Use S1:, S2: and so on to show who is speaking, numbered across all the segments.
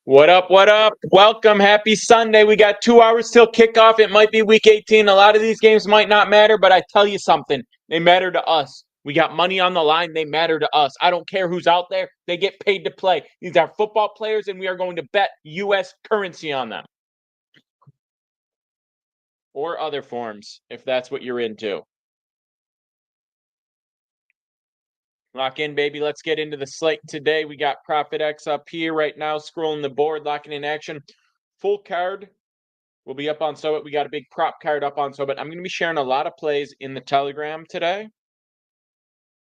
S1: What up? What up? Welcome. Happy Sunday. We got 2 hours till kickoff. It might be week 18. A lot of these games might not matter, but I tell you something, they matter to us. We got money on the line. They matter to us. I don't care who's out there. They get paid to play. These are football players, and we are going to bet U.S. currency on them or other forms if that's what you're into. Lock in, baby. Let's get into the slate today. We got Profit X up here right now, scrolling the board, locking in action. Full card will be up on Sobit. We got a big prop card up on Sobit. I'm going to be sharing a lot of plays in the Telegram today.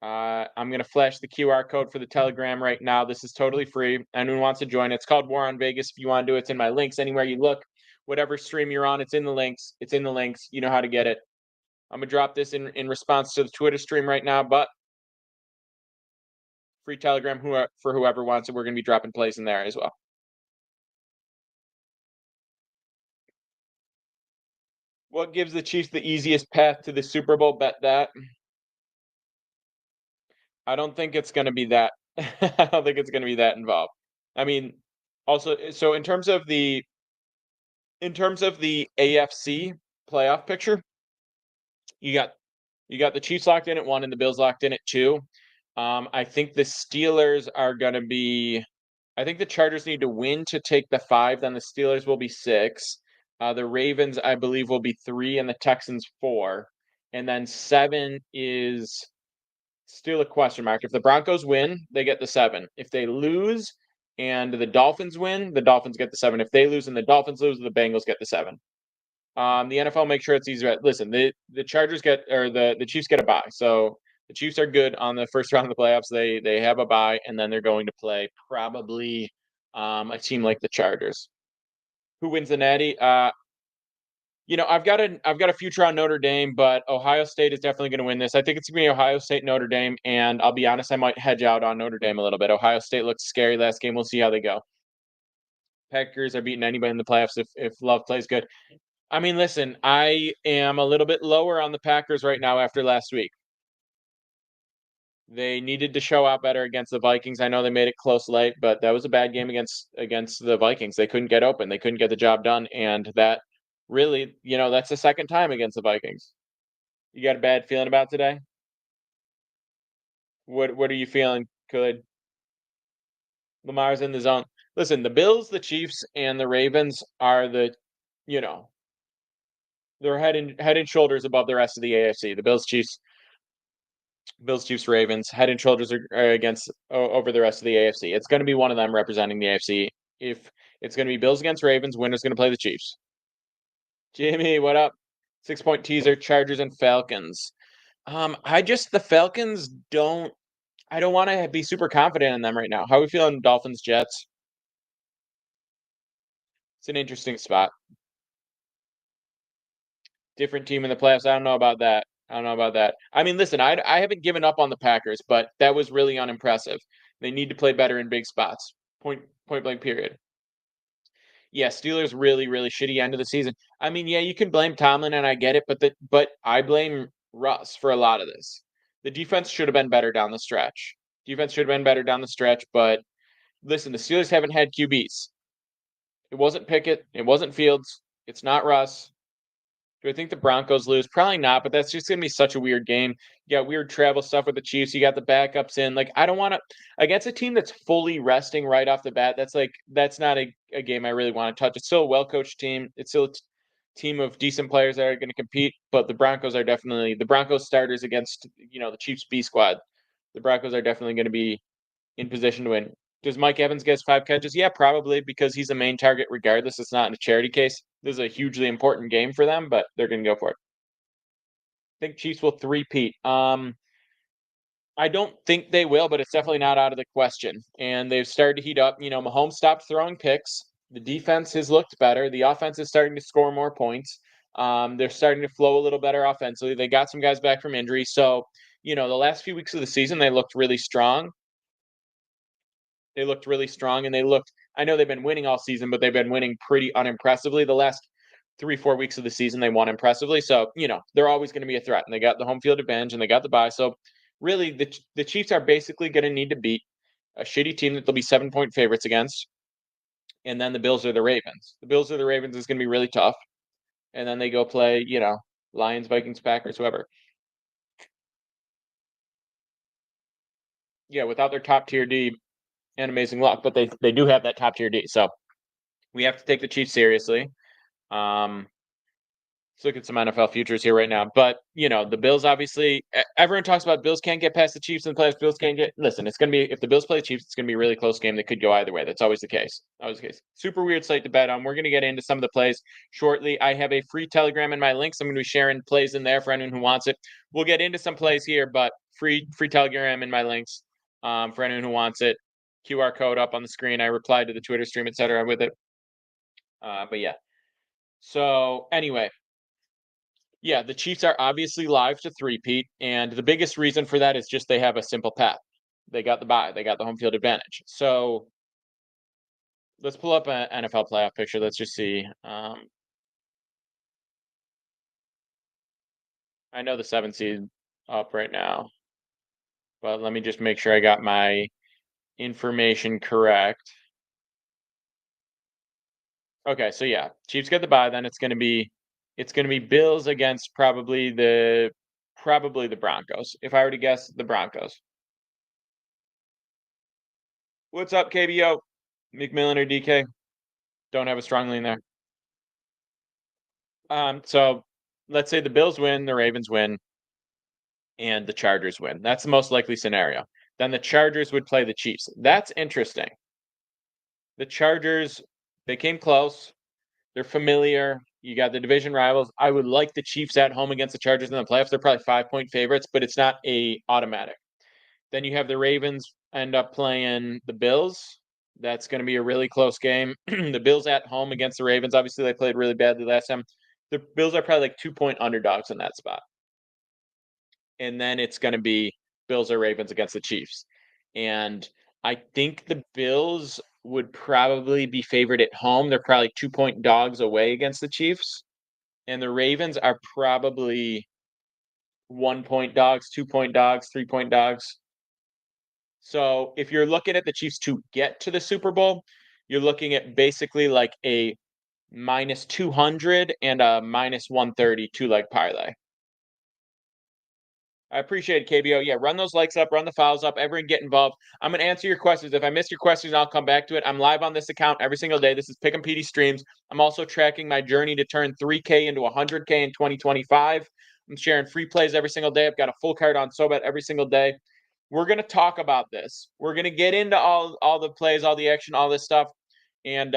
S1: I'm going to flash the QR code for the Telegram right now. This is totally free. Anyone wants to join, it's called War on Vegas. If you want to do it, it's in my links. Anywhere you look, whatever stream you're on, it's in the links. It's in the links. You know how to get it. I'm going to drop this in response to the Twitter stream right now, but free Telegram for whoever wants it. We're going to be dropping plays in there as well. What gives the Chiefs the easiest path to the Super Bowl? Bet that. I don't think it's going to be that. I don't think it's going to be that involved. I mean, also, so in terms of the AFC playoff picture, you got the Chiefs locked in at 1 and the Bills locked in at 2. I think the Steelers are going to be. I think the Chargers need to win to take the 5. Then the Steelers will be 6. The Ravens, I believe, will be 3, and the Texans 4. And then 7 is still a question mark. If the Broncos win, they get the 7. If they lose and the Dolphins win, the Dolphins get the 7. If they lose and the Dolphins lose, the Bengals get the 7. The NFL makes sure it's easier. Listen, the Chargers get, or the Chiefs get a bye. So the Chiefs are good on the first round of the playoffs. They have a bye, and then they're going to play probably a team like the Chargers. Who wins the Natty? I've got a future on Notre Dame, but Ohio State is definitely going to win this. I think it's going to be Ohio State, Notre Dame, and I'll be honest, I might hedge out on Notre Dame a little bit. Ohio State looked scary last game. We'll see how they go. Packers are beating anybody in the playoffs if Love plays good. I mean, listen, I am a little bit lower on the Packers right now after last week. They needed to show out better against the Vikings. I know they made it close late, but that was a bad game against the Vikings. They couldn't get open. They couldn't get the job done, and that really, that's the second time against the Vikings. You got a bad feeling about today? What are you feeling? Could Lamar's in the zone? Listen, the Bills, the Chiefs, and the Ravens are you know, they're head and shoulders above the rest of the AFC. The Bills, Chiefs, Ravens, head and shoulders are against over the rest of the AFC. It's going to be one of them representing the AFC. If it's going to be Bills against Ravens, winner's going to play the Chiefs. Jimmy, what up? 6-point teaser, Chargers and Falcons. The Falcons don't. I don't want to be super confident in them right now. How are we feeling, Dolphins, Jets? It's an interesting spot. Different team in the playoffs. I don't know about that. I mean, listen, I haven't given up on the Packers, but that was really unimpressive. They need to play better in big spots. Point blank, period. Yeah, Steelers really, really shitty end of the season. I mean, yeah, you can blame Tomlin, and I get it, but I blame Russ for a lot of this. The defense should have been better down the stretch. But listen, the Steelers haven't had QBs. It wasn't Pickett. It wasn't Fields. It's not Russ. Do I think the Broncos lose? Probably not, but that's just going to be such a weird game. You got weird travel stuff with the Chiefs. You got the backups in. Like, I don't want to, against a team that's fully resting right off the bat, that's not a game I really want to touch. It's still a well-coached team. It's still a team of decent players that are going to compete, but the Broncos starters against, the Chiefs B squad. The Broncos are definitely going to be in position to win. Does Mike Evans get 5 catches? Yeah, probably, because he's the main target regardless. It's not in a charity case. This is a hugely important game for them, but they're going to go for it. I think Chiefs will three-peat. I don't think they will, but it's definitely not out of the question. And they've started to heat up. Mahomes stopped throwing picks. The defense has looked better. The offense is starting to score more points. They're starting to flow a little better offensively. They got some guys back from injury. So, the last few weeks of the season, they looked really strong. And I know they've been winning all season, but they've been winning pretty unimpressively. The last 3-4 weeks of the season, they won impressively. So, they're always going to be a threat, and they got the home field advantage and they got the bye. So really the Chiefs are basically going to need to beat a shitty team that they'll be 7-point favorites against. And then the Bills are the Ravens. The Bills are the Ravens is going to be really tough. And then they go play, Lions, Vikings, Packers, whoever. Yeah, without their top tier D and amazing luck, but they do have that top tier D. So we have to take the Chiefs seriously. Let's look at some NFL futures here right now. But, the Bills, obviously, everyone talks about Bills can't get past the Chiefs in the playoffs. Bills can't get. Listen, it's going to be, if the Bills play the Chiefs, it's going to be a really close game that could go either way. That's always the case. Always the case. Super weird slate to bet on. We're going to get into some of the plays shortly. I have a free Telegram in my links. I'm going to be sharing plays in there for anyone who wants it. We'll get into some plays here, but free Telegram in my links for anyone who wants it. QR code up on the screen. I replied to the Twitter stream, etc. with it. But yeah. So anyway. Yeah, the Chiefs are obviously live to three-peat, and the biggest reason for that is just they have a simple path. They got the bye. They got the home field advantage. So let's pull up an NFL playoff picture. Let's just see. I know the 7 seed up right now, but let me just make sure I got my information correct. Okay, so yeah, Chiefs get the bye. Then it's gonna be Bills against probably the Broncos. If I were to guess, the Broncos. What's up, KBO? McMillan or DK? Don't have a strong lean there. So let's say the Bills win, the Ravens win, and the Chargers win. That's the most likely scenario. Then the Chargers would play the Chiefs. That's interesting. The Chargers, they came close. They're familiar. You got the division rivals. I would like the Chiefs at home against the Chargers in the playoffs. They're probably 5-point favorites, but it's not a automatic. Then you have the Ravens end up playing the Bills. That's going to be a really close game. The Bills at home against the Ravens. Obviously, they played really badly last time. The Bills are probably like 2-point underdogs in that spot. And then it's going to be Bills or Ravens against the Chiefs. And I think the Bills would probably be favored at home. They're probably 2-point dogs away against the Chiefs. And the Ravens are probably 1-point dogs, 2-point dogs, 3-point dogs. So if you're looking at the Chiefs to get to the Super Bowl, you're looking at basically like a -200 and a -130 two-leg parlay. I appreciate it, KBO. Yeah, run those likes up, run the files up, everyone get involved. I'm going to answer your questions. If I miss your questions, I'll come back to it. I'm live on this account every single day. This is Pick 'em PD Streams. I'm also tracking my journey to turn 3K into 100K in 2025. I'm sharing free plays every single day. I've got a full card on SoBet every single day. We're going to talk about this. We're going to get into all the plays, all the action, all this stuff. And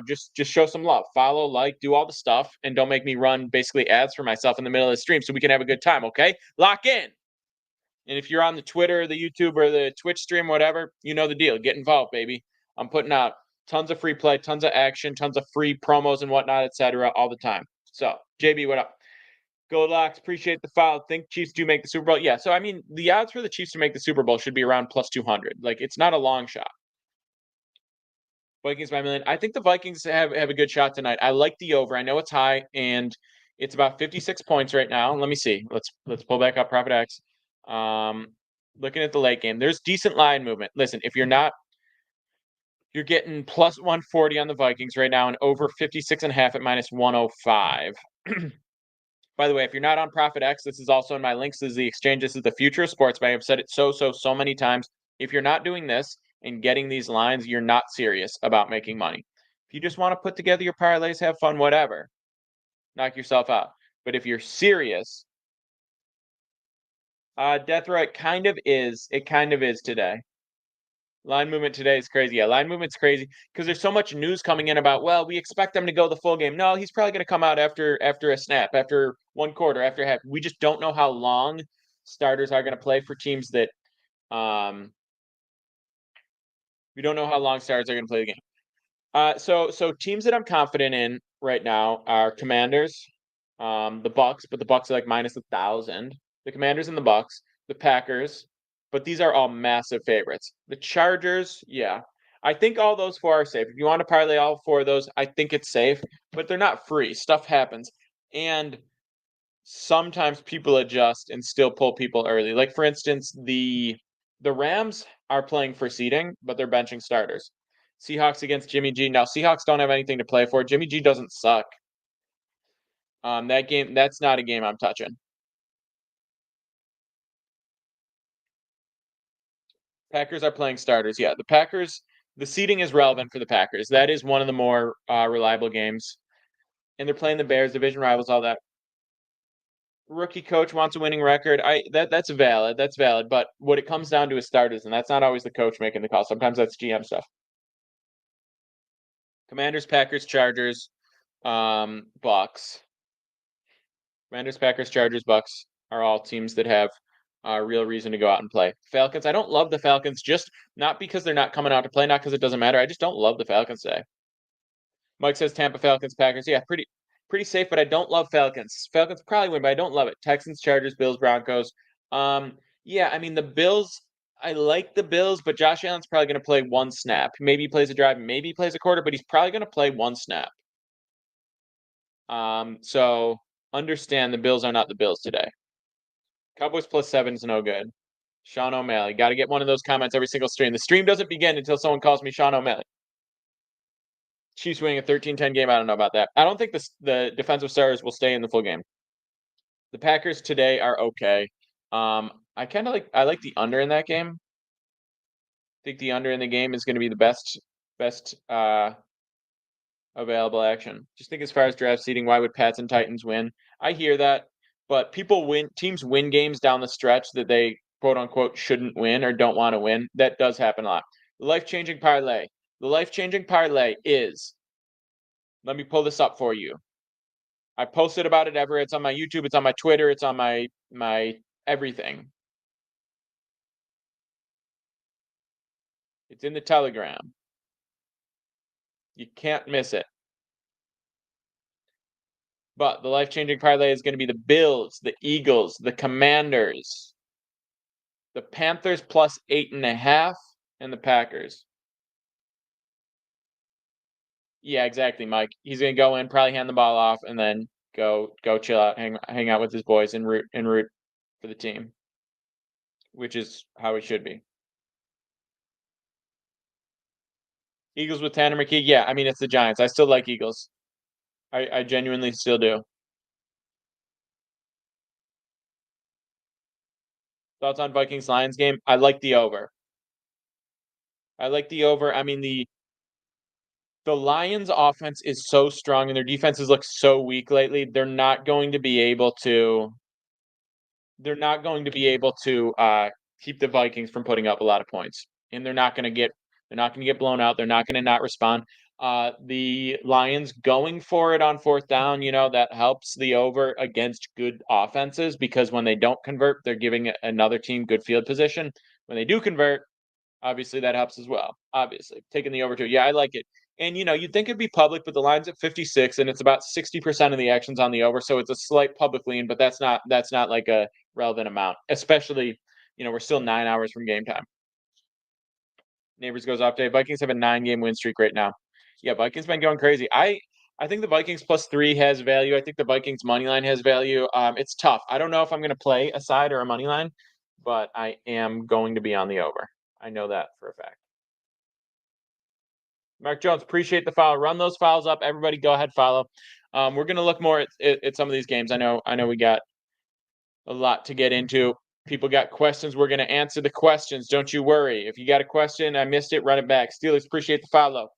S1: just show some love. Follow, like, do all the stuff, and don't make me run basically ads for myself in the middle of the stream so we can have a good time, okay? Lock in. And if you're on the Twitter, the YouTube, or the Twitch stream, whatever, you know the deal. Get involved, baby. I'm putting out tons of free play, tons of action, tons of free promos and whatnot, etc. all the time. So, JB, what up? Goldlocks, appreciate the follow. Think Chiefs do make the Super Bowl? Yeah. So, I mean, the odds for the Chiefs to make the Super Bowl should be around +200. Like, it's not a long shot. Vikings by a million. I think the Vikings have a good shot tonight. I like the over. I know it's high, and it's about 56 points right now. Let me see. Let's pull back up Profit X. Looking at the late game, there's decent line movement. Listen, if you're getting +140 on the Vikings right now and over 56.5 at -105. By the way, if you're not on Profit X, this is also in my links. This is the exchange. This is the future of sports. But I have said it so many times. If you're not doing this and getting these lines, you're not serious about making money. If you just want to put together your parlays, have fun, whatever, knock yourself out. But if you're serious, Death Row, it kind of is. It kind of is today. Line movement today is crazy. Yeah, line movement's crazy because there's so much news coming in about, well, we expect them to go the full game. No, he's probably going to come out after a snap, after one quarter, after half. We just don't know how long starters are going to play for teams that we don't know how long starters are going to play the game. So teams that I'm confident in right now are Commanders, the Bucks, but the Bucks are like -1,000. The Commanders and the Bucks, the Packers, but these are all massive favorites. The Chargers, yeah. I think all those four are safe. If you want to parlay all four of those, I think it's safe, but they're not free. Stuff happens. And sometimes people adjust and still pull people early. Like, for instance, the The Rams are playing for seeding, but they're benching starters. Seahawks against Jimmy G. Now, Seahawks don't have anything to play for. Jimmy G doesn't suck. That game, that's not a game I'm touching. Packers are playing starters. Yeah, the Packers, the seeding is relevant for the Packers. That is one of the more reliable games. And they're playing the Bears, division rivals, all that. Rookie coach wants a winning record. That's valid. That's valid. But what it comes down to is starters, and that's not always the coach making the call. Sometimes that's GM stuff. Commanders, Packers, Chargers, Bucks. Commanders, Packers, Chargers, Bucks are all teams that have a real reason to go out and play. Falcons, I don't love the Falcons, just not because they're not coming out to play, not because it doesn't matter. I just don't love the Falcons today. Mike says Tampa, Falcons, Packers. Yeah, pretty safe, but I don't love Falcons. Falcons probably win, but I don't love it. Texans, Chargers, Bills, Broncos. Yeah, I mean the Bills. I like the Bills, but Josh Allen's probably going to play one snap. Maybe he plays a drive, maybe he plays a quarter, but he's probably going to play one snap. So understand the Bills are not the Bills today. Cowboys +7 is no good. Sean O'Malley. Got to get one of those comments every single stream. The stream doesn't begin until someone calls me Sean O'Malley. Chiefs winning a 13-10 game. I don't know about that. I don't think the defensive stars will stay in the full game. The Packers today are okay. I like the under in that game. I think the under in the game is going to be the best available action. Just think as far as draft seeding, why would Pats and Titans win? I hear that, but teams win games down the stretch that they quote unquote shouldn't win or don't want to win. That does happen a lot. The life-changing parlay. The life-changing parlay is, let me pull this up for you. I posted about it everywhere. It's on my YouTube, it's on my Twitter, it's on my everything. It's in the Telegram. You can't miss it. But the life-changing parlay is going to be the Bills, the Eagles, the Commanders, the Panthers +8.5, and the Packers. Yeah, exactly, Mike. He's going to go in, probably hand the ball off, and then go chill out, hang out with his boys, and root for the team, which is how it should be. Eagles with Tanner McKee. Yeah, I mean it's the Giants. I still like Eagles. I genuinely still do. Thoughts on Vikings Lions game? I like the over. I like the over. I mean the Lions offense is so strong and their defenses look so weak lately. They're not going to be able to keep the Vikings from putting up a lot of points. And they're not going to get blown out. They're not going to not respond. The Lions going for it on fourth down, that helps the over against good offenses because when they don't convert, they're giving another team good field position. When they do convert, obviously that helps as well. Obviously, taking the over too. Yeah, I like it. And you'd think it'd be public, but the line's at 56, and it's about 60% of the actions on the over, so it's a slight public lean, but that's not like a relevant amount. Especially, we're still 9 hours from game time. Neighbors goes off day. Vikings have a 9-game win streak right now. Yeah, Vikings been going crazy. I think the Vikings +3 has value. I think the Vikings money line has value. It's tough. I don't know if I'm going to play a side or a money line, but I am going to be on the over. I know that for a fact. Mark Jones, appreciate the follow. Run those files up. Everybody go ahead, follow. We're going to look more at some of these games. I know we got a lot to get into. People got questions. We're going to answer the questions. Don't you worry. If you got a question, I missed it, run it back. Steelers, appreciate the follow.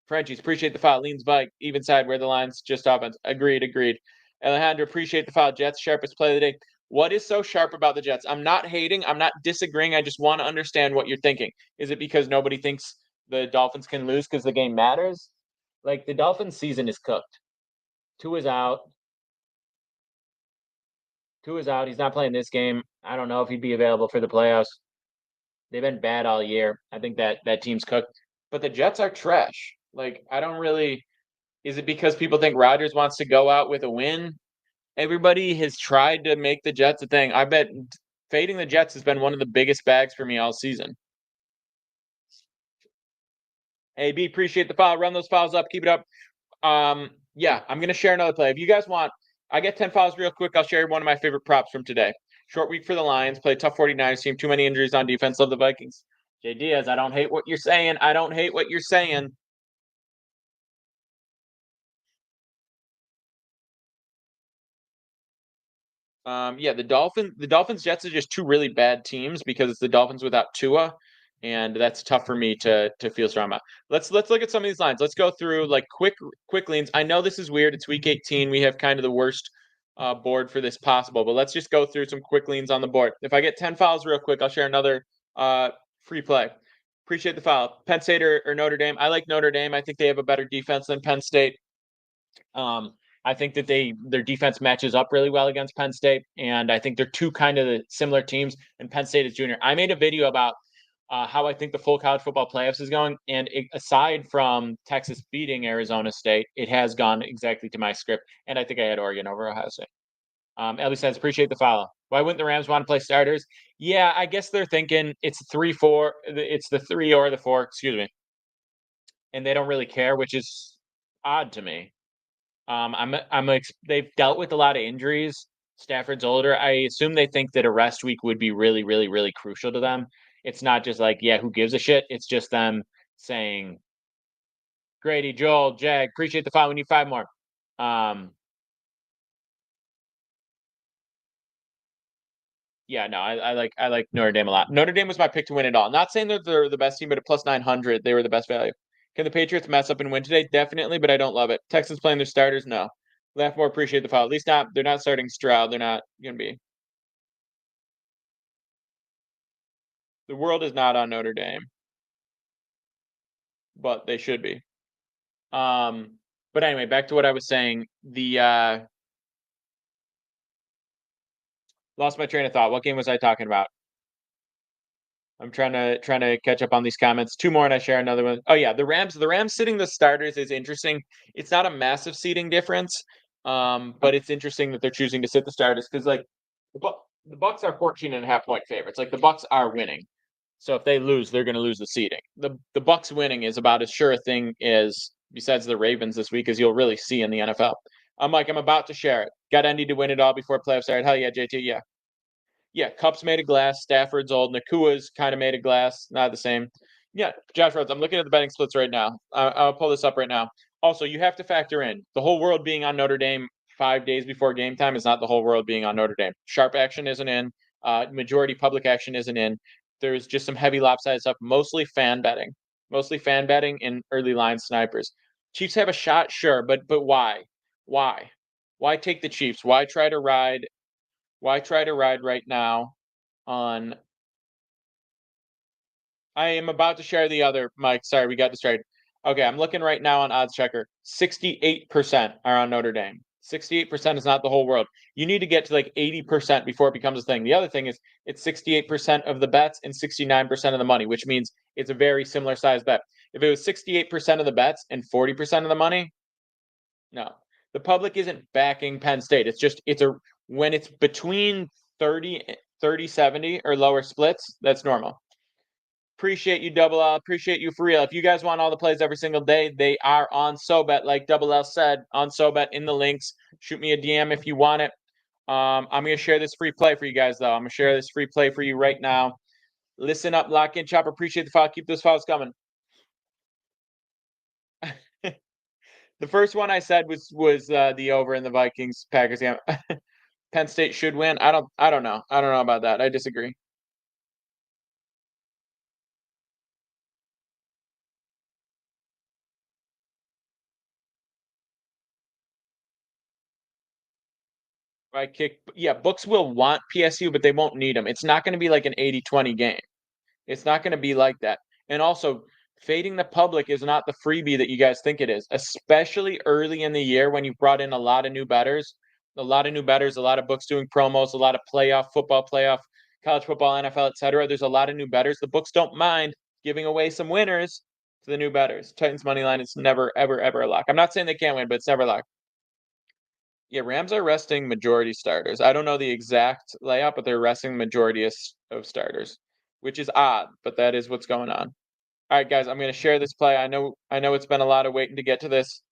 S1: Frenchies, appreciate the foul. Leans Bike, even side where the line's just offense. Agreed. Alejandro, appreciate the foul. Jets, sharpest play of the day. What is so sharp about the Jets? I'm not hating. I'm not disagreeing. I just want to understand what you're thinking. Is it because nobody thinks the Dolphins can lose because the game matters? Like, the Dolphins season is cooked. Tua is out. He's not playing this game. I don't know if he'd be available for the playoffs. They've been bad all year. I think that team's cooked. But the Jets are trash. Like, I don't really. Is it because people think Rodgers wants to go out with a win? Everybody has tried to make the Jets a thing. I bet fading the Jets has been one of the biggest bags for me all season. AB, appreciate the file. Run those files up. Keep it up. Yeah, I'm going to share another play. If you guys want, I get 10 files real quick. I'll share one of my favorite props from today. Short week for the Lions. Play a tough 49ers team. Too many injuries on defense. Love the Vikings. Jay Diaz, I don't hate what you're saying. I don't hate what you're saying. Yeah, the Dolphins Jets are just two really bad teams because it's the Dolphins without Tua, and that's tough for me to feel strong about. Let's look at some of these lines. Let's go through like quick leans. I know this is weird. It's week 18. We have kind of the worst board for this possible, but let's just go through some quick leans on the board. If I get 10 fouls real quick, I'll share another free play. Appreciate the foul. Penn State or Notre Dame. I like Notre Dame. I think they have a better defense than Penn State. I think that their defense matches up really well against Penn State, and I think they're two kind of similar teams. And Penn State is junior. I made a video about how I think the full college football playoffs is going, and aside from Texas beating Arizona State, it has gone exactly to my script. And I think I had Oregon over Ohio State. Ellie says, appreciate the follow. Why wouldn't the Rams want to play starters? Yeah, I guess they're thinking it's 3-4. It's the 3 or the 4, excuse me. And they don't really care, which is odd to me. They've dealt with a lot of injuries. Stafford's older. I assume they think that a rest week would be really, really, really crucial to them. It's not just like, yeah, who gives a shit? It's just them saying, Grady, Joel, Jag, appreciate the 5. We need 5 more. Yeah, no, I like Notre Dame a lot. Notre Dame was my pick to win it all. Not saying that they're the best team, but at plus 900, they were the best value. Can the Patriots mess up and win today? Definitely, but I don't love it. Texans playing their starters? No. Laugh more, appreciate the foul. At least they're not starting Stroud. They're not going to be. The world is not on Notre Dame, but they should be. But anyway, back to what I was saying. Lost my train of thought. What game was I talking about? I'm trying to catch up on these comments. 2 more and I share another one. Oh yeah, the Rams sitting the starters is interesting. It's not a massive seating difference. But it's interesting that they're choosing to sit the starters because like the Bucks are 14.5-point favorites. Like the Bucks are winning. So if they lose, they're going to lose the seeding. The Bucks winning is about as sure a thing as besides the Ravens this week as you'll really see in the NFL. I'm about to share it. Got Indy to win it all before playoffs started. Hell yeah, JT. Yeah. Yeah, Cup's made of glass. Stafford's old. Nakua's kind of made of glass. Not the same. Yeah, Josh Rhodes. I'm looking at the betting splits right now. I'll pull this up right now. Also, you have to factor in the whole world being on Notre Dame 5 days before game time is not the whole world being on Notre Dame. Sharp action isn't in. Majority public action isn't in. There's just some heavy lopsided stuff. Mostly fan betting. Mostly fan betting and early line snipers. Chiefs have a shot, sure, but why? Why? Why take the Chiefs? Why try to ride right now on I am about to share the other Mike. Sorry, we got distracted. Okay, I'm looking right now on Odds Checker. 68% are on Notre Dame. 68% is not the whole world. You need to get to like 80% before it becomes a thing. The other thing is it's 68% of the bets and 69% of the money, which means it's a very similar size bet. If it was 68% of the bets and 40% of the money, no. The public isn't backing Penn State. It's when it's between 30-70 or lower splits, that's normal. Appreciate you, Double L. Appreciate you for real. If you guys want all the plays every single day, they are on SoBet, like Double L said, on SoBet in the links. Shoot me a DM if you want it. I'm going to share this free play for you guys, though. I'm going to share this free play for you right now. Listen up, lock in, chopper. Appreciate the file. Keep those files coming. The first one I said was the over in the Vikings Packers game. Penn State should win. I don't know. I don't know about that. I disagree. Right kick. Yeah, books will want PSU, but they won't need them. It's not going to be like an 80-20 game. It's not going to be like that. And also, fading the public is not the freebie that you guys think it is, especially early in the year when you've brought in a lot of new bettors, a lot of books doing promos, a lot of football playoff, college football, NFL, etc. There's a lot of new bettors. The books don't mind giving away some winners to the new bettors. Titans money line is never, ever, ever a lock. I'm not saying they can't win, but it's never a lock. Yeah, Rams are resting majority starters. I don't know the exact layout, but they're resting majority of starters, which is odd, but that is what's going on. All right, guys, I'm going to share this play. I know it's been a lot of waiting to get to this.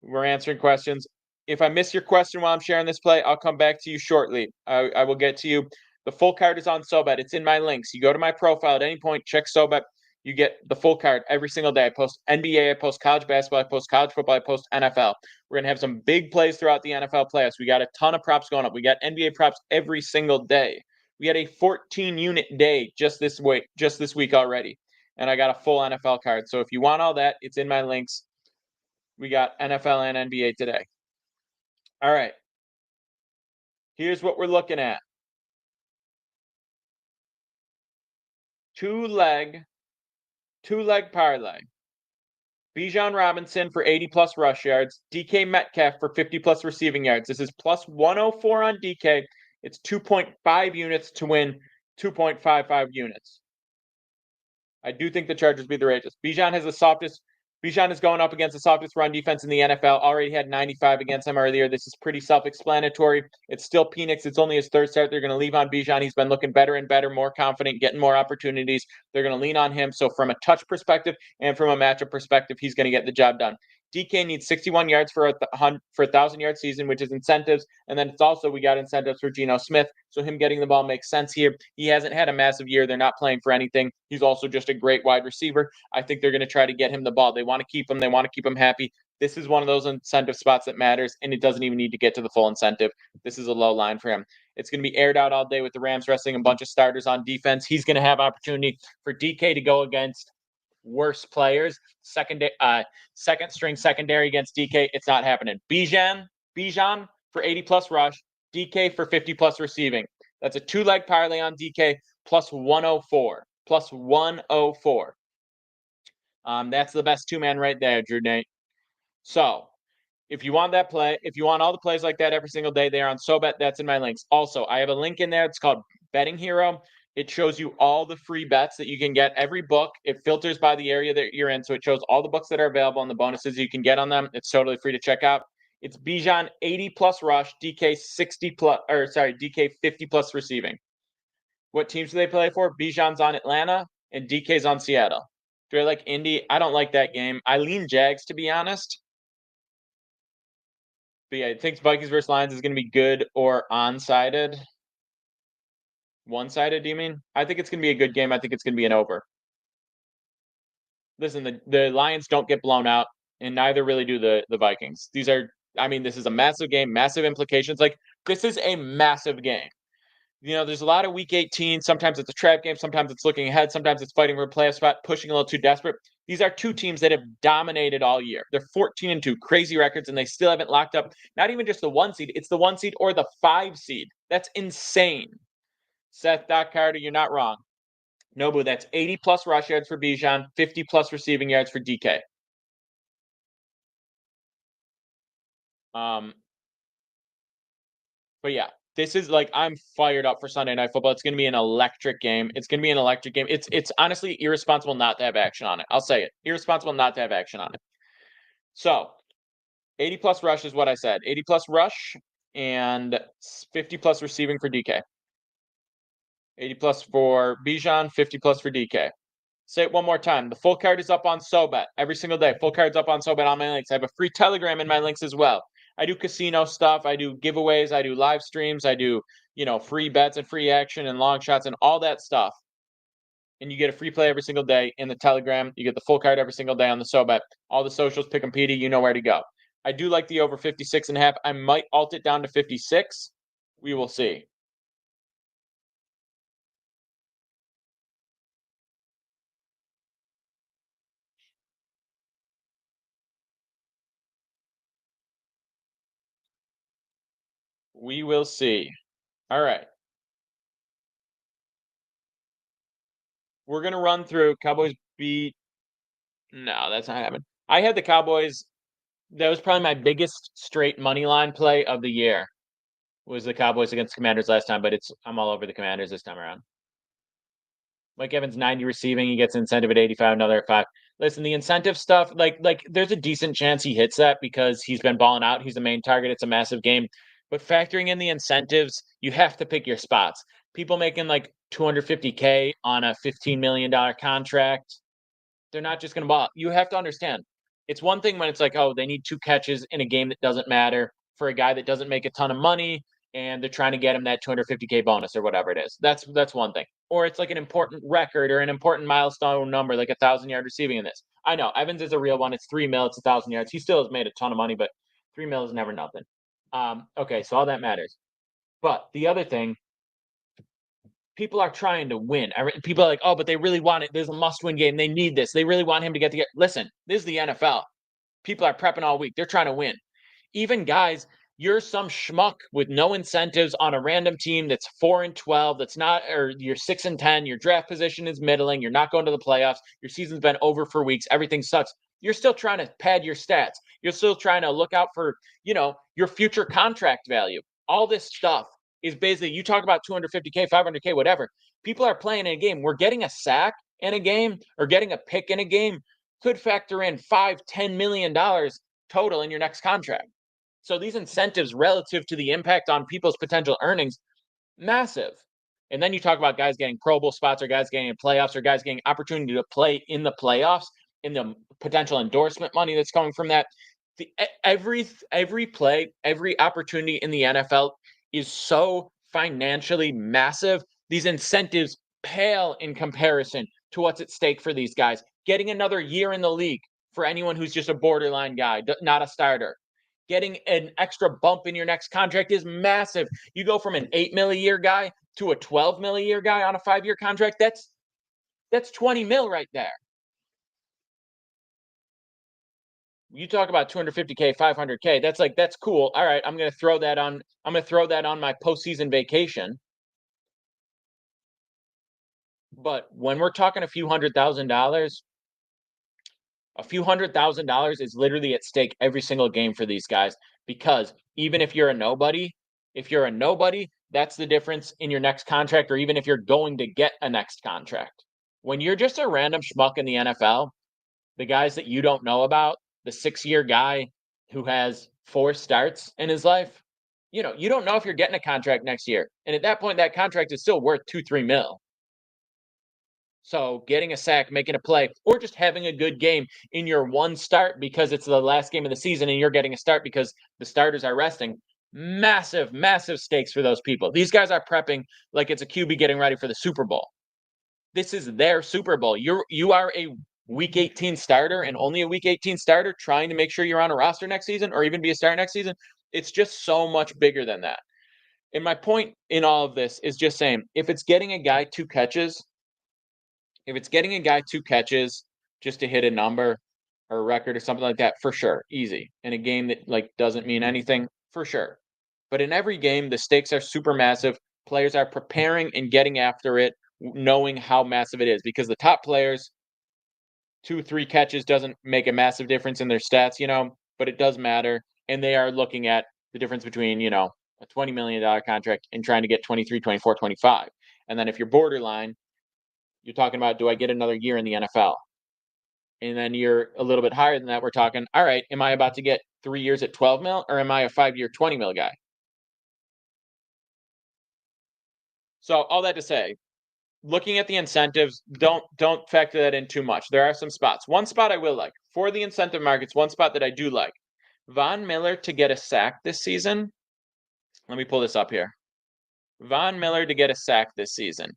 S1: We're answering questions. If I miss your question while I'm sharing this play, I'll come back to you shortly. I will get to you. The full card is on SoBet. It's in my links. You go to my profile at any point, check SoBet. You get the full card every single day. I post NBA, I post college basketball, I post college football, I post NFL. We're going to have some big plays throughout the NFL playoffs. We got a ton of props going up. We got NBA props every single day. We had a 14-unit day just this week already. And I got a full NFL card. So if you want all that, it's in my links. We got NFL and NBA today. All right. Here's what we're looking at. Two-leg parlay. Bijan Robinson for 80+ rush yards. DK Metcalf for 50+ receiving yards. This is plus 104 on DK. It's 2.5 units to win 2.55 units. I do think the Chargers beat the Raiders. Bijan is going up against the softest run defense in the NFL. Already had 95 against them earlier. This is pretty self-explanatory. It's still Penix. It's only his third start. They're going to leave on Bijan. He's been looking better and better, more confident, getting more opportunities. They're going to lean on him. So from a touch perspective and from a matchup perspective, he's going to get the job done. DK needs 61 yards for a 1,000-yard season, which is incentives. And then it's also, we got incentives for Geno Smith. So him getting the ball makes sense here. He hasn't had a massive year. They're not playing for anything. He's also just a great wide receiver. I think they're going to try to get him the ball. They want to keep him. They want to keep him happy. This is one of those incentive spots that matters, and it doesn't even need to get to the full incentive. This is a low line for him. It's going to be aired out all day with the Rams resting a bunch of starters on defense. He's going to have opportunity for DK to go against worse players. Second string secondary against DK. It's not happening. Bijan for 80+ rush. DK for 50+ receiving. That's a two-leg parlay on DK plus 104. Plus 104. That's the best two-man right there, Drew Nate. So if you want that play, if you want all the plays like that every single day, they are on SoBet. That's in my links. Also, I have a link in there. It's called Betting Hero. It shows you all the free bets that you can get. Every book, it filters by the area that you're in. So it shows all the books that are available and the bonuses you can get on them. It's totally free to check out. It's Bijan 80+ rush, DK 50+ receiving. What teams do they play for? Bijan's on Atlanta and DK's on Seattle. Do I like Indy? I don't like that game. I lean Jags, to be honest. But yeah, I think Vikings versus Lions is going to be good or on-sided. One-sided, do you mean? I think it's going to be a good game. I think it's going to be an over. Listen, the Lions don't get blown out, and neither really do the Vikings. This is a massive game, massive implications. Like, this is a massive game. You know, there's a lot of week 18. Sometimes it's a trap game. Sometimes it's looking ahead. Sometimes it's fighting for a playoff spot, pushing a little too desperate. These are two teams that have dominated all year. They're 14-2, crazy records, and they still haven't locked up not even just the 1 seed. It's the 1 seed or the 5 seed. That's insane. Seth, Doc Carter, you're not wrong. Nobu, that's 80+ rush yards for Bijan, 50+ receiving yards for DK. But yeah, this is like, I'm fired up for Sunday Night Football. It's going to be an electric game. It's honestly irresponsible not to have action on it. I'll say it. Irresponsible not to have action on it. So 80+ rush is what I said. 80+ rush and 50+ receiving for DK. 80+ for Bijan, 50+ for DK. Say it one more time. The full card is up on SoBet every single day. Full card's up on SoBet on my links. I have a free Telegram in my links as well. I do casino stuff. I do giveaways. I do live streams. I do, free bets and free action and long shots and all that stuff. And you get a free play every single day in the Telegram. You get the full card every single day on the SoBet. All the socials, pick 'em PD, you know where to go. I do like the over 56.5. I might alt it down to 56. We will see. We will see. All right. We're going to run through Cowboys beat. No, that's not happening. I had the Cowboys. That was probably my biggest straight money line play of the year. Was the Cowboys against Commanders last time, but I'm all over the Commanders this time around. Mike Evans 90 receiving, he gets incentive at 85, another at 5. Listen, the incentive stuff, like there's a decent chance he hits that because he's been balling out. He's the main target. It's a massive game. But factoring in the incentives, you have to pick your spots. People making like $250K on a $15 million contract, they're not just going to ball. You have to understand. It's one thing when it's like, oh, they need 2 catches in a game that doesn't matter. for a guy that doesn't make a ton of money and they're trying to get him that 250K bonus or whatever it is. That's one thing. Or it's like an important record or an important milestone number, like 1,000-yard receiving in this. I know Evans is a real one. It's 3 mil. It's 1,000 yards. He still has made a ton of money, but 3 mil is never nothing. Okay, so all that matters. But the other thing, people are trying to win. People are like, oh, but they really want it. There's a must-win game. They need this. They really want him to get together. Listen, this is the NFL. People are prepping all week. They're trying to win. Even guys, you're some schmuck with no incentives on a random team that's 4-12, that's not, or you're 6-10, your draft position is middling, you're not going to the playoffs, your season's been over for weeks, everything sucks. You're still trying to pad your stats. You're still trying to look out for, your future contract value. All this stuff is basically, you talk about 250K, 500K, whatever. People are playing in a game. We're getting a sack in a game or getting a pick in a game could factor in $5-10 million total in your next contract. So these incentives relative to the impact on people's potential earnings, massive. And then you talk about guys getting Pro Bowl spots or guys getting playoffs or guys getting opportunity to play in the playoffs, in the potential endorsement money that's coming from that. Every play, every opportunity in the NFL is so financially massive. These incentives pale in comparison to what's at stake for these guys. Getting another year in the league for anyone who's just a borderline guy, not a starter. Getting an extra bump in your next contract is massive. You go from an $8 million a year guy to a $12 million a year guy on a 5-year contract. That's 20 mil right there. You talk about 250K, 500K. That's cool. All right, I'm going to throw that on my postseason vacation. But when we're talking a few $100,000 is literally at stake every single game for these guys, because even if you're a nobody, that's the difference in your next contract, or even if you're going to get a next contract. When you're just a random schmuck in the NFL, the guys that you don't know about, the 6-year guy who has 4 starts in his life, you don't know if you're getting a contract next year. And at that point, that contract is still worth 2-3 mil. So getting a sack, making a play, or just having a good game in your one start because it's the last game of the season and you're getting a start because the starters are resting. Massive, massive stakes for those people. These guys are prepping like it's a QB getting ready for the Super Bowl. This is their Super Bowl. You are a Week 18 starter and only a Week 18 starter trying to make sure you're on a roster next season or even be a starter next season. It's just so much bigger than that. And my point in all of this is just saying, if it's getting a guy 2 catches just to hit a number or a record or something like that, for sure, easy. In a game that doesn't mean anything, for sure. But in every game, the stakes are super massive. Players are preparing and getting after it, knowing how massive it is, because the top players, 2-3 catches doesn't make a massive difference in their stats, but it does matter. And they are looking at the difference between, a $20 million contract and trying to get 23, 24, 25. And then if you're borderline, you're talking about, do I get another year in the NFL? And then you're a little bit higher than that. We're talking, all right, am I about to get 3 years at 12 mil, or am I a 5-year 20 mil guy? So all that to say, looking at the incentives, don't factor that in too much. There are some spots. One spot I will like for the incentive markets. One spot that I do like: Von Miller to get a sack this season. Let me pull this up here. Von Miller to get a sack this season,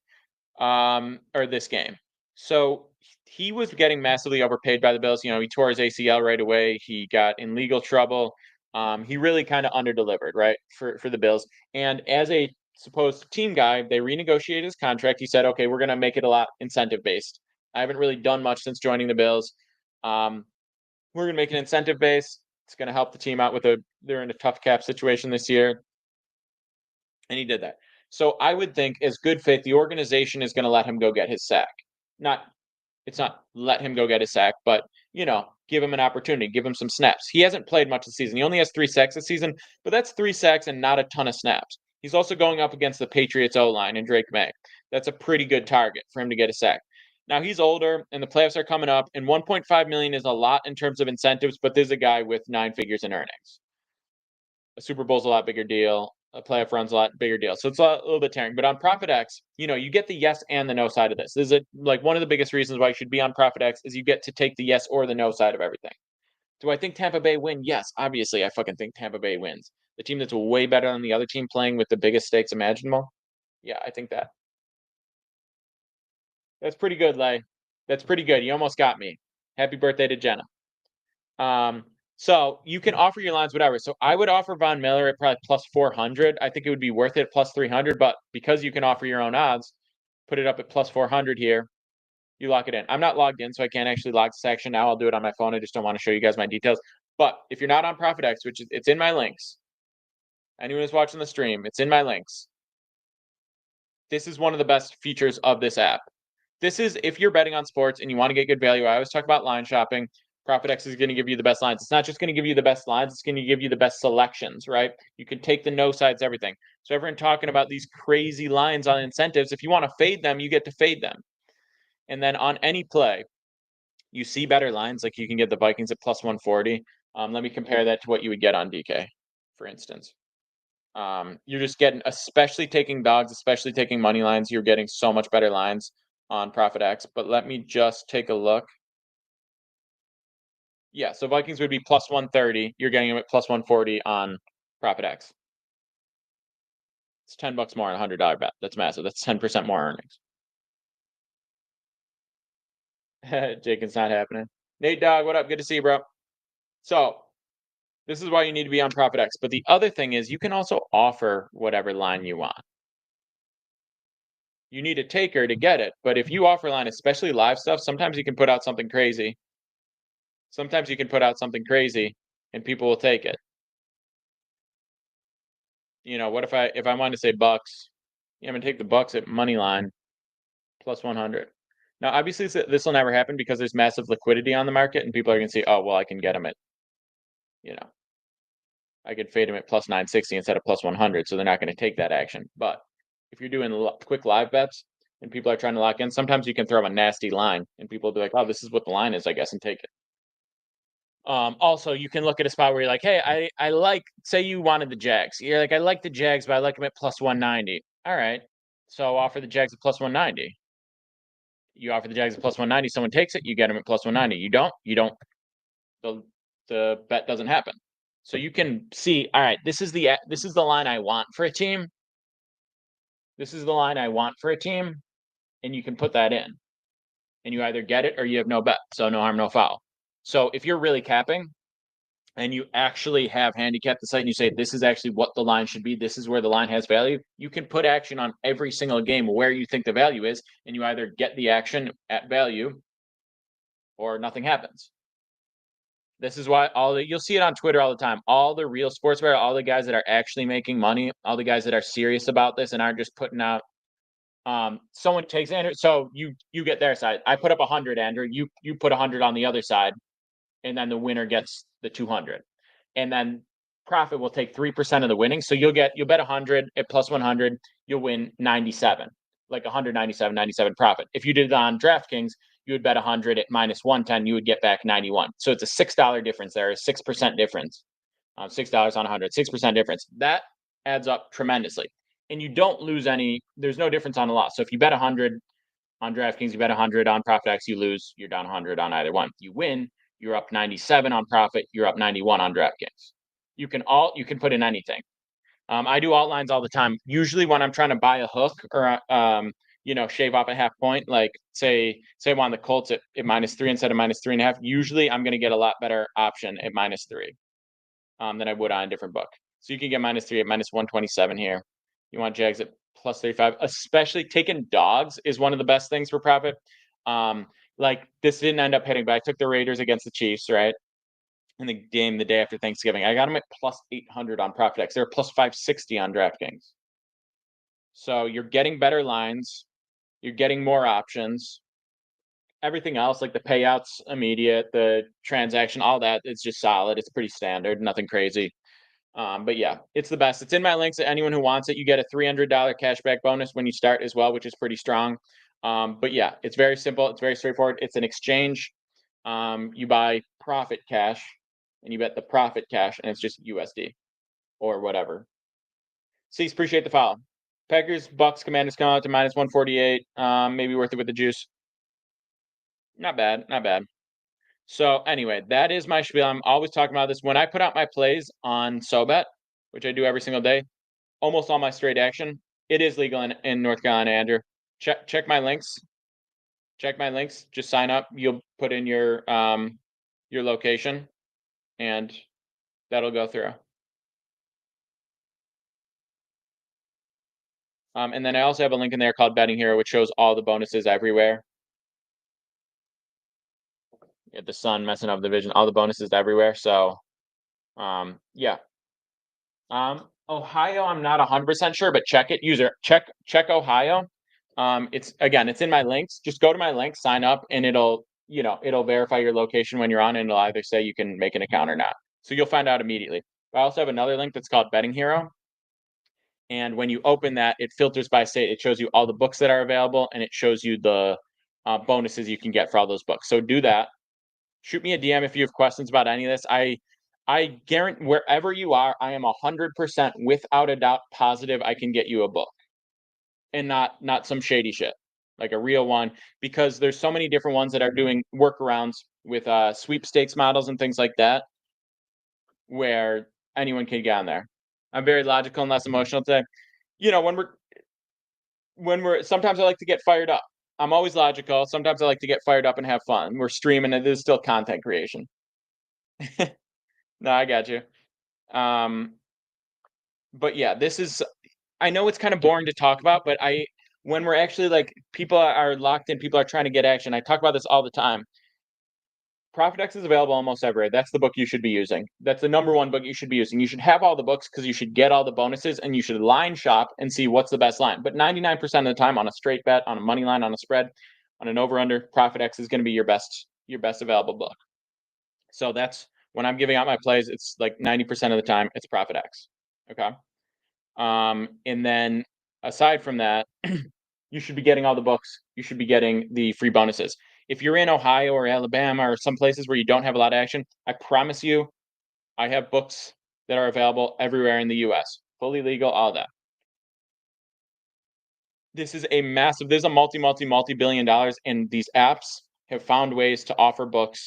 S1: or this game. So he was getting massively overpaid by the Bills. He tore his ACL right away. He got in legal trouble. He really kind of underdelivered, right, for the Bills. And as a supposed team guy, they renegotiated his contract. He said, okay, we're going to make it a lot incentive based. I haven't really done much since joining the Bills. We're going to make it incentive based. It's going to help the team out they're in a tough cap situation this year. And he did that. So I would think, as good faith, the organization is going to let him go get his sack. It's not let him go get his sack, but give him an opportunity, give him some snaps. He hasn't played much this season. He only has 3 sacks this season, but that's 3 sacks and not a ton of snaps. He's also going up against the Patriots O-line and Drake May. That's a pretty good target for him to get a sack. Now he's older and the playoffs are coming up, and $1.5 million is a lot in terms of incentives, but there's a guy with 9 figures in earnings. A Super Bowl's a lot bigger deal. A playoff run's a lot bigger deal. So it's a little bit tearing. But on ProfitX, you get the yes and the no side of this. This is one of the biggest reasons why you should be on ProfitX is you get to take the yes or the no side of everything. Do I think Tampa Bay win? Yes, obviously I fucking think Tampa Bay wins. the team that's way better than the other team playing with the biggest stakes imaginable. Yeah, I think that. That's pretty good, Lay. That's pretty good. You almost got me. Happy birthday to Jenna. Um, so you can offer your lines whatever. So I would offer Von Miller at probably plus 400. I think it would be worth it at plus 300, but because you can offer your own odds, put it up at plus 400 here. You lock it in. I'm not logged in, so I can't actually log this action now. I'll do it on my phone. I just don't want to show you guys my details. But if you're not on ProfitX, which it's in my links, anyone who's watching the stream, it's in my links. This is one of the best features of this app. This is if you're betting on sports and you want to get good value. I always talk about line shopping. ProfitX is going to give you the best lines. It's not just going to give you the best lines, it's going to give you the best selections, right? You can take the no sides, everything. So everyone talking about these crazy lines on incentives, if you want to fade them, you get to fade them. And then on any play, you see better lines, like you can get the Vikings at plus 140. Let me compare that to what you would get on DK, for instance. You're just getting, especially taking dogs, especially taking money lines, you're getting so much better lines on ProfitX. But let me just take a look. Yeah, so Vikings would be plus 130. You're getting them at plus 140 on ProfitX. It's $10 more on a $100 bet. That's massive. That's 10% more earnings. Jenkins not happening. Nate Dog, what up? Good to see you, bro. So this is why you need to be on ProfitX. But the other thing is you can also offer whatever line you want. You need a taker to get it. But if you offer line, especially live stuff, sometimes you can put out something crazy. Sometimes you can put out something crazy and people will take it. You know, what if I wanted to say Bucks? Yeah, I'm gonna take the Bucks at money line plus 100. Now, obviously, this will never happen because there's massive liquidity on the market, and people are gonna say, "Oh, well, I can get them at, you know, I could fade them at plus 960 instead of plus 100." So they're not gonna take that action. But if you're doing quick live bets and people are trying to lock in, sometimes you can throw a nasty line, and people will be like, "Oh, this is what the line is, I guess," and take it. Also, you can look at a spot where you're like, "Hey, I like." Say you wanted the Jags. You're like, "I like the Jags, but I like them at plus 190." All right, so offer the Jags at plus 190. You offer the Jags at plus 190. Someone takes it, you get them at plus 190. You don't. You don't. The bet doesn't happen. So you can see. All right, this is the line I want for a team. This is the line I want for a team, and you can put that in, and you either get it or you have no bet. So no harm, no foul. So if you're really capping, and you actually have handicapped the site and you say this is actually what the line should be, this is where the line has value, you can put action on every single game where you think the value is, and you either get the action at value or nothing happens. This is why you'll see it on Twitter all the time. All the real sports bettors, all the guys that are actually making money, all the guys that are serious about this and aren't just putting out. Someone takes Andrew, so you get their side. I put up 100, Andrew. You put 100 on the other side, and then the winner gets the 200, and then profit will take 3% of the winnings. So you'll bet 100 at plus 100, you'll win 97, like 197, 97 profit. If you did it on DraftKings, you would bet 100 at minus 110, you would get back 91. So it's a $6 difference there, a 6% difference. $6 on 100, 6% difference. That adds up tremendously. And you don't lose any, there's no difference on the loss. So if you bet 100 on DraftKings, you bet 100 on ProfitX, you lose, you're down 100 on either one. You win, you're up 97 on profit, you're up 91 on DraftKings. You can put in anything. I do alt lines all the time. Usually when I'm trying to buy a hook or shave off a half point, like say I'm on the Colts at -3 instead of -3.5. Usually I'm gonna get a lot better option at -3 than I would on a different book. So you can get -3 at -127 here. You want Jags at plus 35, especially taking dogs is one of the best things for profit. Like this didn't end up hitting, but I took the Raiders against the Chiefs, right? In the game the day after Thanksgiving. I got them at plus 800 on ProfitX. They're plus 560 on DraftKings. So you're getting better lines. You're getting more options. Everything else, like the payouts immediate, the transaction, all that, it's just solid. It's pretty standard, nothing crazy. But yeah, it's the best. It's in my links. Anyone who wants it, you get a $300 cashback bonus when you start as well, which is pretty strong. But yeah, it's very simple. It's very straightforward. It's an exchange. You buy profit cash and you bet the profit cash, and it's just USD or whatever. Cease, appreciate the follow. Packers, Bucks, Commanders come out to -148. Maybe worth it with the juice. Not bad, not bad. So anyway, that is my spiel. I'm always talking about this. When I put out my plays on SoBet, which I do every single day, almost all my straight action, it is legal in North Carolina, Andrew. Check my links. Check my links. Just sign up. You'll put in your location, and that'll go through. And then I also have a link in there called Betting Hero, which shows all the bonuses everywhere. Get the sun messing up the vision, all the bonuses everywhere. So, yeah. Ohio, I'm not 100% sure, but check it. Check Ohio. It's in my links. Just go to my link, sign up, and it'll verify your location when you're on, and it'll either say you can make an account or not. So you'll find out immediately. I also have another link that's called Betting Hero. And when you open that, it filters by state. It shows you all the books that are available, and it shows you the bonuses you can get for all those books. So do that. Shoot me a DM if you have questions about any of this. I guarantee wherever you are, I am 100% without a doubt positive I can get you a book, and not some shady shit, like a real one, because there's so many different ones that are doing workarounds with sweepstakes models and things like that, where anyone can get on there. I'm very logical and less emotional today. When we're sometimes I like to get fired up. I'm always logical. Sometimes I like to get fired up and have fun. We're streaming, and this is still content creation. No, I got you. But yeah, I know it's kind of boring to talk about, but when we're actually like people are locked in, people are trying to get action. I talk about this all the time. ProfitX is available almost everywhere. That's the book you should be using. That's the number one book you should be using. You should have all the books because you should get all the bonuses, and you should line shop and see what's the best line. But 99% of the time, on a straight bet, on a money line, on a spread, on an over/under, ProfitX is going to be your best available book. So that's when I'm giving out my plays. It's like 90% of the time it's ProfitX. Okay. And then aside from that, you should be getting all the books. You should be getting the free bonuses. If you're in Ohio or Alabama or some places where you don't have a lot of action, I promise you, I have books that are available everywhere in the US. Fully legal, all that. This is a multi-billion dollars, and these apps have found ways to offer books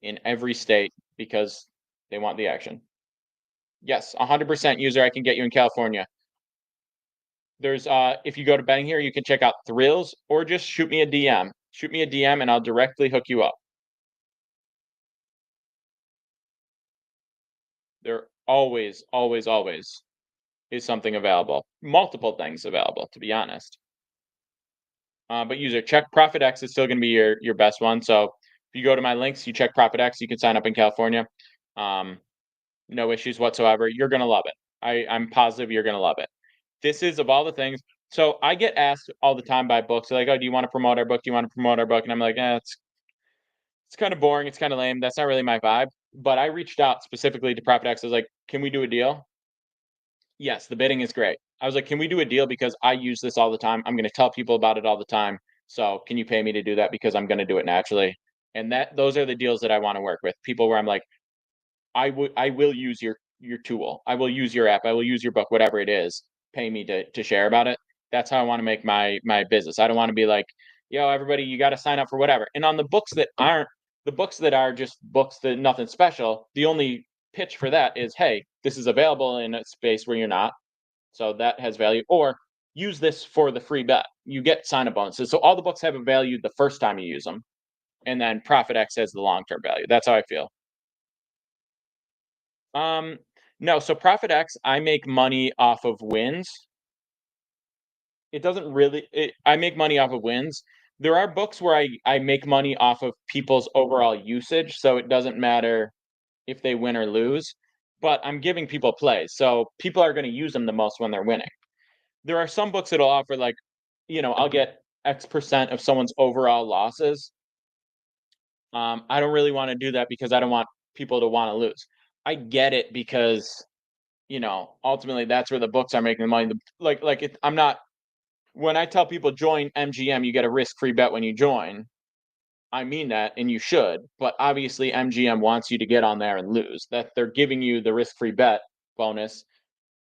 S1: in every state because they want the action. Yes, 100% user I can get you in California. There's if you go to Betting Hero, you can check out Thrills, or just shoot me a DM. Shoot me a DM and I'll directly hook you up. There always is something available. Multiple things available, to be honest. But user, check ProfitX is still going to be your best one. So if you go to my links, you check ProfitX, you can sign up in California. No issues whatsoever. You're going to love it. I'm positive you're going to love it. This is, of all the things. So I get asked all the time by books. They're like, "Oh, do you want to promote our book? Do you want to promote our book?" And I'm like, it's kind of boring. It's kind of lame. That's not really my vibe. But I reached out specifically to ProfitX. I was like, "Can we do a deal?" Yes, the bidding is great. I was like, "Can we do a deal? Because I use this all the time. I'm going to tell people about it all the time. So can you pay me to do that? Because I'm going to do it naturally." And those are the deals that I want to work with. People where I'm like, I will use your tool. I will use your app. I will use your book, whatever it is. Pay me to share about it. That's how I want to make my business. I don't want to be like, yo, everybody, you got to sign up for whatever. And on the books that aren't the books that are just books that nothing special, the only pitch for that is, hey, this is available in a space where you're not. So that has value. Or use this for the free bet. You get sign up bonuses. So all the books have a value the first time you use them. And then ProfitX has the long term value. That's how I feel. Um, no, so ProfitX, I make money off of wins. It doesn't really I make money off of wins. There are books where I make money off of people's overall usage, so it doesn't matter if they win or lose, but I'm giving people plays, so people are gonna use them the most when they're winning. There are some books that'll offer like, I'll get X percent of someone's overall losses. I don't really wanna do that because I don't want people to wanna lose. I get it because ultimately that's where the books are making the money. I'm not when I tell people join MGM, you get a risk-free bet when you join. I mean that, and you should. But obviously, MGM wants you to get on there and lose. That they're giving you the risk-free bet bonus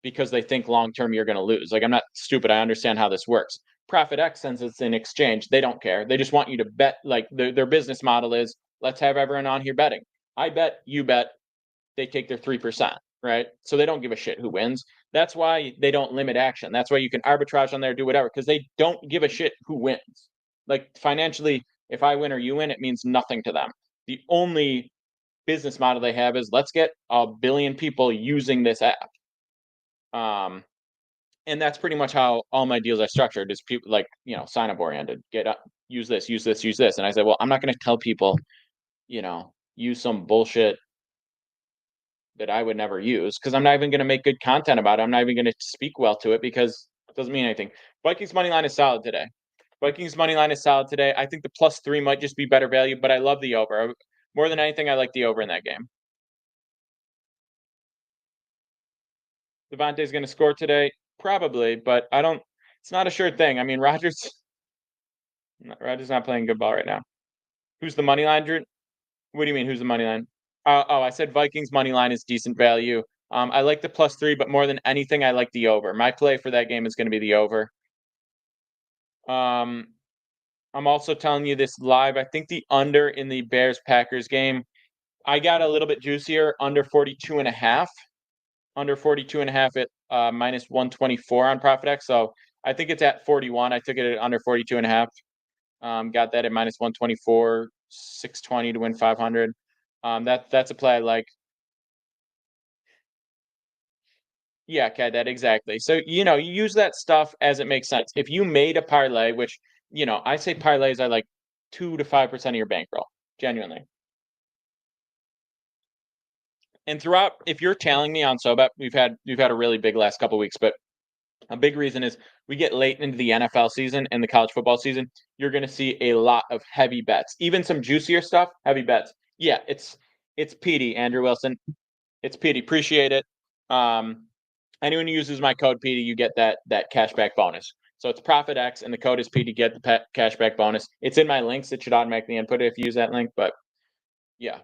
S1: because they think long term you're going to lose. Like I'm not stupid. I understand how this works. ProfitX, since it's an exchange, they don't care. They just want you to bet. Like their business model is, let's have everyone on here betting. I bet, you bet. They take their 3%. right? So they don't give a shit who wins. That's why they don't limit action. That's why you can arbitrage on there, do whatever, because they don't give a shit who wins. Like financially, if I win or you win, it means nothing to them. The only business model they have is let's get a billion people using this app. And that's pretty much how all my deals are structured is people like, sign up oriented, get up, use this, use this, use this. And I said, well, I'm not going to tell people, use some bullshit that I would never use because I'm not even going to make good content about it. I'm not even going to speak well to it because it doesn't mean anything. Vikings money line is solid today. Vikings money line is solid today. I think the +3 might just be better value, but I love the over. More than anything, I like the over in that game. Devontae's going to score today, probably, but I don't. It's not a sure thing. I mean, Rodgers not playing good ball right now. Who's the money line, Drew? What do you mean? Who's the money line? I said Vikings money line is decent value. I like the +3, but more than anything, I like the over. My play for that game is going to be the over. I'm also telling you this live. I think the under in the Bears Packers game. I got a little bit juicier under 42.5. Under 42.5 at -124 on ProfitX. So I think it's at 41. I took it at under 42.5. Got that at -124, 620 to win 500. That's a play I like. Yeah, that exactly. So you use that stuff as it makes sense. If you made a parlay, which I say parlays are like 2 to 5% of your bankroll, genuinely. And throughout, if you're tailing me on SoBet, we've had a really big last couple weeks, but a big reason is we get late into the NFL season and the college football season. You're going to see a lot of heavy bets, even some juicier stuff. Heavy bets. Yeah, it's PD, Andrew Wilson. It's PD. Appreciate it. Anyone who uses my code PD, you get that cashback bonus. So it's ProfitX, and the code is PD. Get the cashback bonus. It's in my links. It should automatically input it if you use that link. But yeah,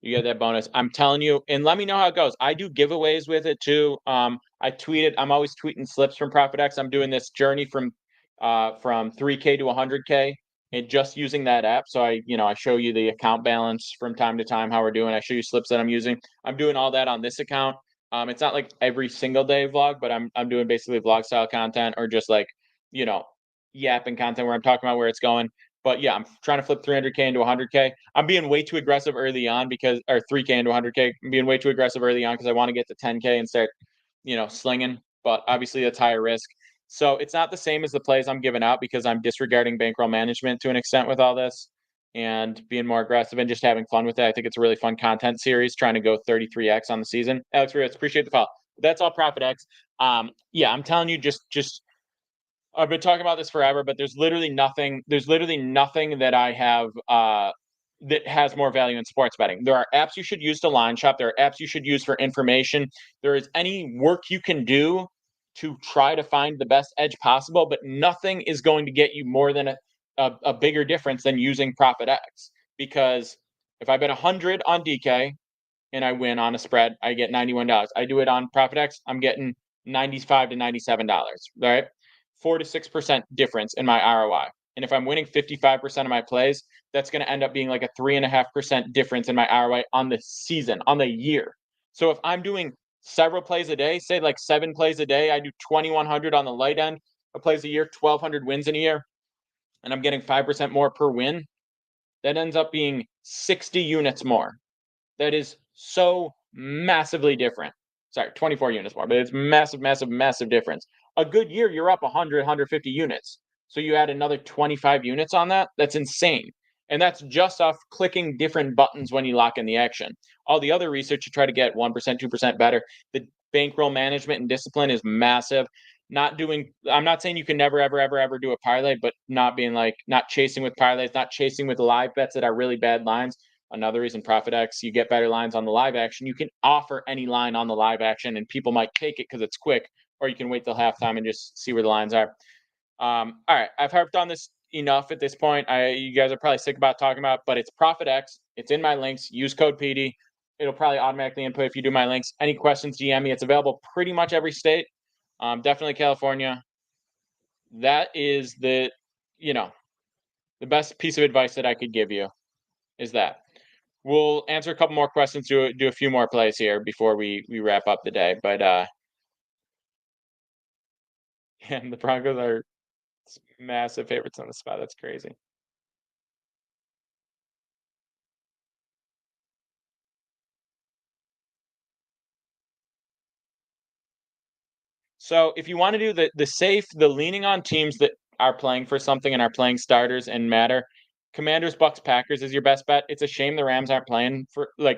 S1: you get that bonus. I'm telling you, and let me know how it goes. I do giveaways with it too. I tweeted. I'm always tweeting slips from ProfitX. I'm doing this journey from 3K to 100K, and just using that app. So I show you the account balance from time to time, how we're doing. I show you slips that I'm using. I'm doing all that on this account. It's not like every single day vlog, but I'm doing basically vlog style content or just like yapping content where I'm talking about where it's going. But yeah, I'm trying to flip 300K into 100K. I'm being way too aggressive early on or 3K into 100K. I'm being way too aggressive early on because I want to get to 10K and start, slinging. But obviously, that's higher risk. So it's not the same as the plays I'm giving out because I'm disregarding bankroll management to an extent with all this and being more aggressive and just having fun with it. I think it's a really fun content series trying to go 33x on the season. Alex Rios, appreciate the follow. That's all ProfitX. Yeah, I'm telling you, just I've been talking about this forever, but there's literally nothing that I have that has more value in sports betting. There are apps you should use to line shop. There are apps you should use for information. There is any work you can do to try to find the best edge possible, but nothing is going to get you more than a bigger difference than using ProfitX. Because if I bet 100 on DK and I win on a spread, I get $91. I do it on ProfitX, I'm getting $95 to $97. Right? 4 to 6% difference in my ROI. And if I'm winning 55% of my plays, that's going to end up being like a 3.5% difference in my ROI on the season, on the year. So if I'm doing several plays a day, say like 7 plays a day, I do 2,100 on the light end of plays a year, 1,200 wins in a year, and I'm getting 5% more per win, that ends up being 60 units more. That is so massively different. Sorry, 24 units more, but it's massive, massive, massive difference. A good year, you're up 100, 150 units. So you add another 25 units on that. That's insane. And that's just off clicking different buttons when you lock in the action. All the other research to try to get 1%, 2% better. The bankroll management and discipline is massive. I'm not saying you can never, ever, ever, ever do a parlay, but not chasing with parlays, not chasing with live bets that are really bad lines. Another reason ProfitX, you get better lines on the live action. You can offer any line on the live action, and people might take it because it's quick, or you can wait till halftime and just see where the lines are. All right, I've harped on this enough at this point. You guys are probably sick about talking about, but it's ProfitX. It's in my links. Use code PD. It'll probably automatically input if you do my links. Any questions, DM me. It's available pretty much every state. Definitely California. That is the best piece of advice that I could give you is that. We'll answer a couple more questions, do a few more plays here before we wrap up the day. But and the Broncos are massive favorites on the spot. That's crazy. So if you want to do the leaning on teams that are playing for something and are playing starters and matter, Commanders, Bucks, Packers is your best bet. It's a shame the Rams aren't playing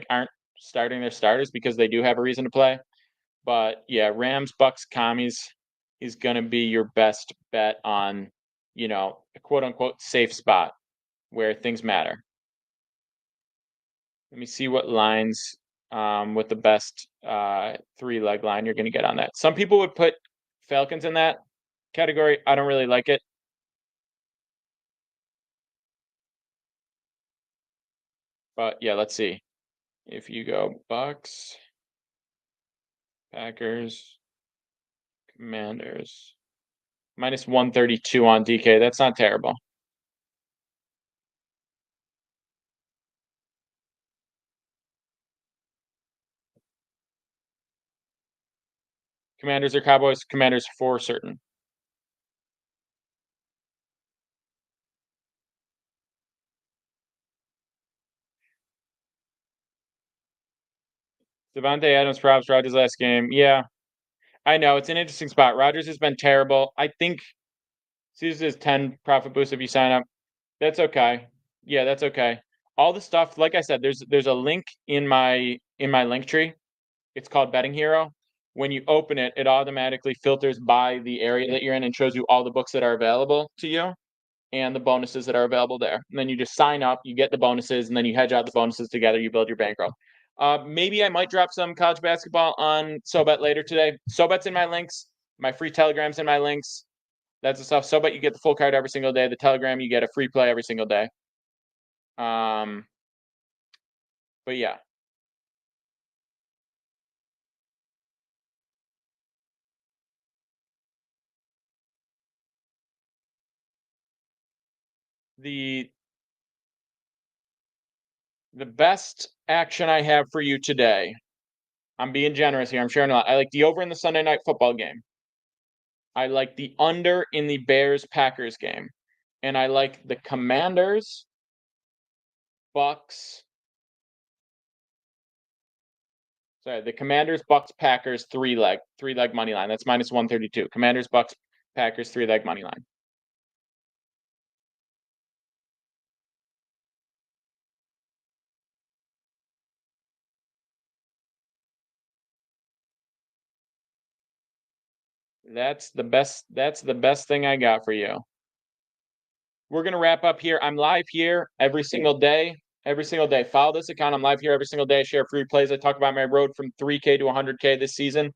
S1: aren't starting their starters because they do have a reason to play. But yeah, Rams, Bucks, Commies is gonna be your best bet on, a quote unquote safe spot where things matter. Let me see what lines with the best 3-leg line you're gonna get on that. Some people would put Falcons in that category. I don't really like it. But yeah, let's see. If you go Bucks, Packers, Commanders, minus 132 on DK. That's not terrible. Commanders or Cowboys? Commanders for certain. Davante Adams props Rodgers last game. Yeah, I know it's an interesting spot. Rodgers has been terrible. I think Caesars is 10 profit boost if you sign up. That's okay. Yeah, that's okay. All the stuff, like I said, there's a link in my link tree. It's called Betting Hero. When you open it, it automatically filters by the area that you're in and shows you all the books that are available to you and the bonuses that are available there. And then you just sign up, you get the bonuses, and then you hedge out the bonuses together. You build your bankroll. Maybe I might drop some college basketball on SoBet later today. SoBet's in my links. My free Telegram's in my links. That's the stuff. SoBet, you get the full card every single day. The Telegram, you get a free play every single day. But yeah. The the best action I have for you today. I'm being generous here. I'm sharing a lot. I like the over in the Sunday night football game. I like the under in the Bears Packers game. And I like the Commanders, Bucks. Sorry, the Commanders, Bucks, Packers, three leg money line. That's minus 132. Commanders, Bucks, Packers, three-leg money line. That's the best thing I got for you. We're gonna wrap up here. I'm live here every single day. Every single day. Follow this account. I'm live here every single day. I share free plays. I talk about my road from 3K to 100K this season.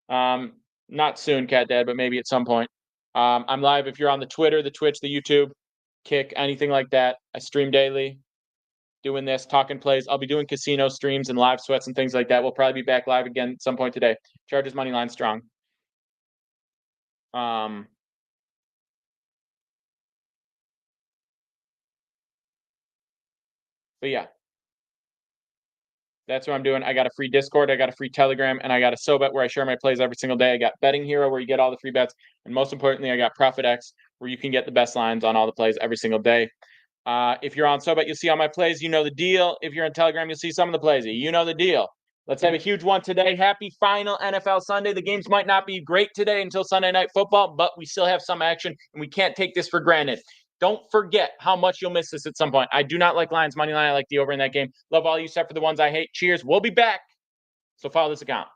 S1: Not soon, Cat Dad, but maybe at some point. I'm live if you're on the Twitter, the Twitch, the YouTube, Kick, anything like that. I stream daily, doing this, talking plays. I'll be doing casino streams and live sweats and things like that. We'll probably be back live again at some point today. Chargers money line strong. But yeah, that's what I'm doing. I got a free Discord, I got a free Telegram, and I got a SoBet where I share my plays every single day. I got Betting Hero where you get all the free bets, and most importantly, I got ProfitX where you can get the best lines on all the plays every single day. If you're on SoBet, you'll see all my plays. You know the deal. If you're on Telegram, you'll see some of the plays. You know the deal. Let's have a huge one today. Happy final NFL Sunday. The games might not be great today until Sunday Night Football, but we still have some action, and we can't take this for granted. Don't forget how much you'll miss this at some point. I do not like Lions money line. I like the over in that game. Love all you except for the ones I hate. Cheers. We'll be back. So follow this account.